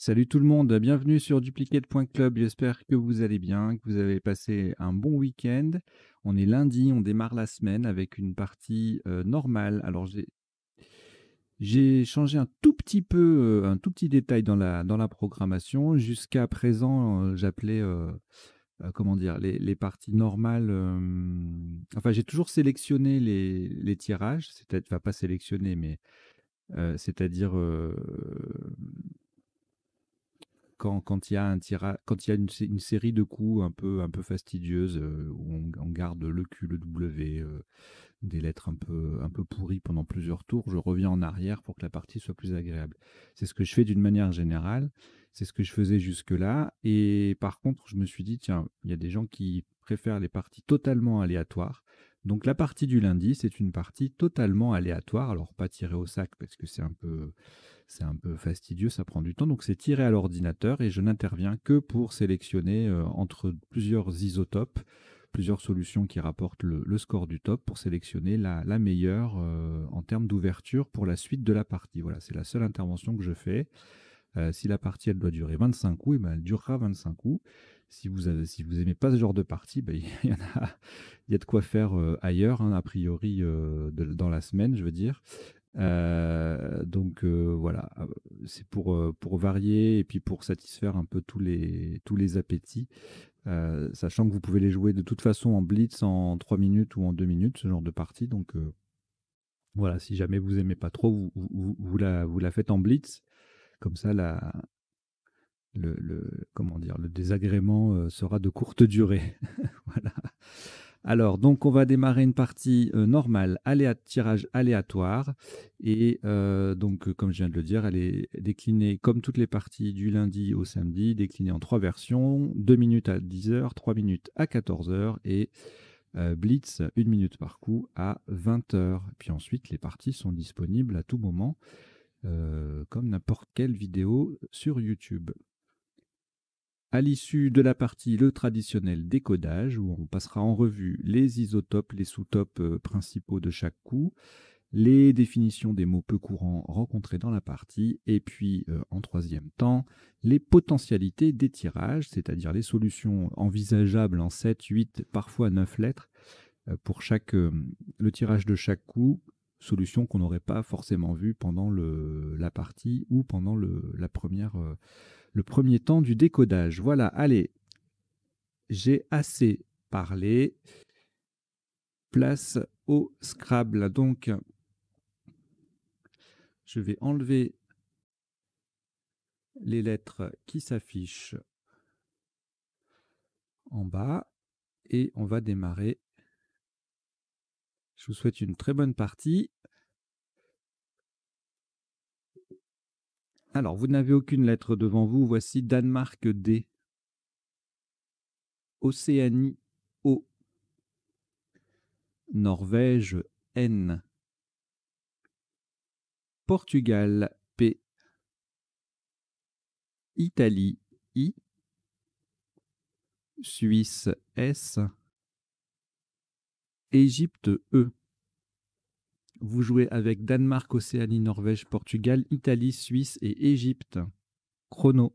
Salut tout le monde, bienvenue sur duplicate.club. J'espère que vous allez bien, que vous avez passé un bon week-end. On est lundi, on démarre la semaine avec une partie normale. Alors j'ai changé un tout petit peu, un tout petit détail dans la programmation. Jusqu'à présent, j'appelais, comment dire, les parties normales. Enfin, j'ai toujours sélectionné les tirages, c'est-à-dire, enfin pas sélectionné, mais c'est-à-dire quand il y a quand il y a une série de coups un peu fastidieuse, où on garde le Q, le W, des lettres un peu pourries pendant plusieurs tours, je reviens en arrière pour que la partie soit plus agréable. C'est ce que je fais d'une manière générale, c'est ce que je faisais jusque-là. Et par contre, je me suis dit, tiens, il y a des gens qui préfèrent les parties totalement aléatoires. Donc la partie du lundi, c'est une partie totalement aléatoire. Alors pas tirée au sac parce que c'est un peu fastidieux, ça prend du temps. Donc c'est tiré à l'ordinateur et je n'interviens que pour sélectionner entre plusieurs isotopes, plusieurs solutions qui rapportent le score du top pour sélectionner la meilleure en termes d'ouverture pour la suite de la partie. Voilà, c'est la seule intervention que je fais. Si la partie elle doit durer 25 coups, eh ben, elle durera 25 coups. Si vous aimez pas ce genre de partie, ben, il y a de quoi faire ailleurs, hein, a priori, dans la semaine, je veux dire. Donc voilà, c'est pour varier et puis pour satisfaire un peu tous les appétits, sachant que vous pouvez les jouer de toute façon en blitz en 3 minutes ou en 2 minutes, ce genre de partie. Donc voilà, si jamais vous aimez pas trop, vous la faites en blitz. Comme ça, comment dire, le désagrément sera de courte durée. Voilà. Alors, donc, on va démarrer une partie normale, tirage aléatoire. Et donc, comme je viens de le dire, elle est déclinée comme toutes les parties du lundi au samedi, déclinée en 3 versions, 2 minutes à 10 heures, 3 minutes à 14 heures et Blitz, 1 minute par coup à 20 heures. Puis ensuite, les parties sont disponibles à tout moment, comme n'importe quelle vidéo sur YouTube. À l'issue de la partie, le traditionnel décodage, où on passera en revue les isotopes, les sous-topes principaux de chaque coup, les définitions des mots peu courants rencontrés dans la partie, et puis en troisième temps, les potentialités des tirages, c'est-à-dire les solutions envisageables en 7, 8, parfois 9 lettres, pour le tirage de chaque coup, solution qu'on n'aurait pas forcément vue pendant la partie ou pendant le premier temps du décodage. Voilà, allez, j'ai assez parlé. Place au Scrabble. Donc, je vais enlever les lettres qui s'affichent en bas et on va démarrer. Je vous souhaite une très bonne partie. Alors, vous n'avez aucune lettre devant vous. Voici Danemark D. Océanie O. Norvège N. Portugal P. Italie I. Suisse S. Égypte E. Vous jouez avec Danemark, Océanie, Norvège, Portugal, Italie, Suisse et Égypte. Chrono.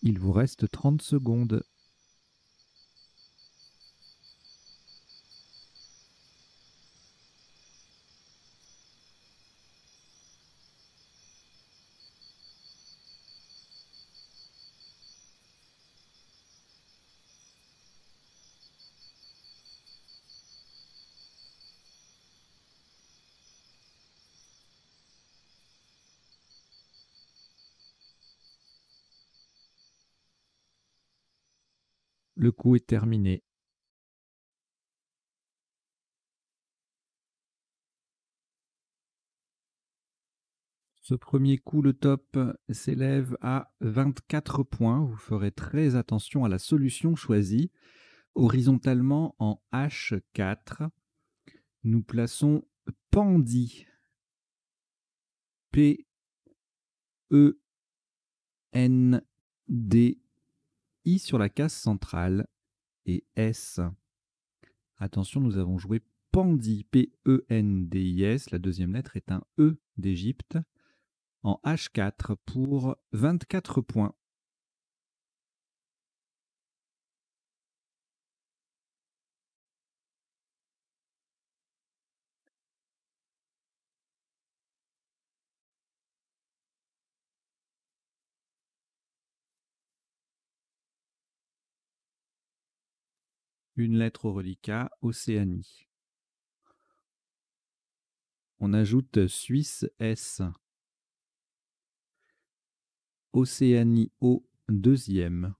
Il vous reste 30 secondes. Le coup est terminé. Ce premier coup, le top s'élève à 24 points. Vous ferez très attention à la solution choisie. Horizontalement en H4, nous plaçons Pandy. P-E-N-D-I sur la case centrale et S. Attention, nous avons joué Pandy, P-E-N-D-I-S. La deuxième lettre est un E d'Égypte. En H4 pour 24 points. Une lettre au reliquat, Océanie. On ajoute Suisse S. Océanie O, deuxième.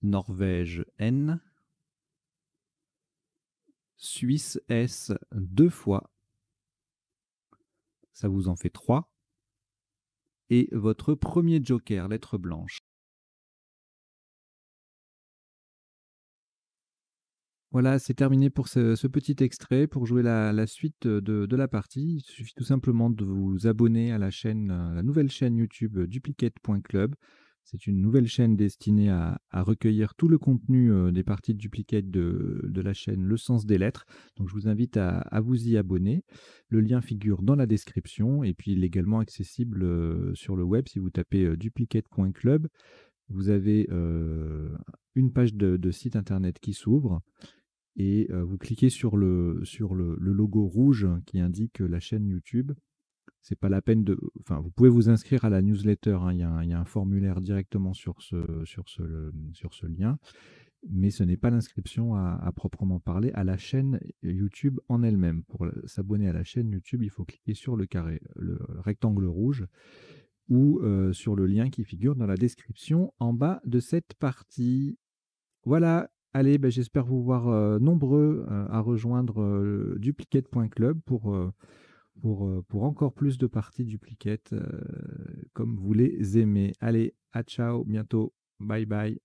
Norvège N. Suisse S, deux fois. Ça vous en fait 3. Et votre premier joker, lettre blanche. Voilà, c'est terminé pour ce petit extrait. Pour jouer la suite de la partie, il suffit tout simplement de vous abonner à la chaîne, la nouvelle chaîne YouTube duplicate.club. C'est une nouvelle chaîne destinée à recueillir tout le contenu des parties de Duplicate de la chaîne Le Sens des Lettres. Donc je vous invite à vous y abonner. Le lien figure dans la description et puis il est également accessible sur le web si vous tapez duplicate.club. Vous avez une page de site internet qui s'ouvre et vous cliquez sur le logo rouge qui indique la chaîne YouTube. C'est pas la peine de, enfin, vous pouvez vous inscrire à la newsletter, hein, il y a un formulaire directement sur ce lien, mais ce n'est pas l'inscription à proprement parler à la chaîne YouTube en elle-même. Pour s'abonner à la chaîne YouTube, il faut cliquer sur le carré, le rectangle rouge ou sur le lien qui figure dans la description en bas de cette partie. Voilà, allez, ben, j'espère vous voir nombreux à rejoindre duplicate.club pour encore plus de parties duplicate comme vous les aimez. Allez, à ciao, bientôt, bye bye.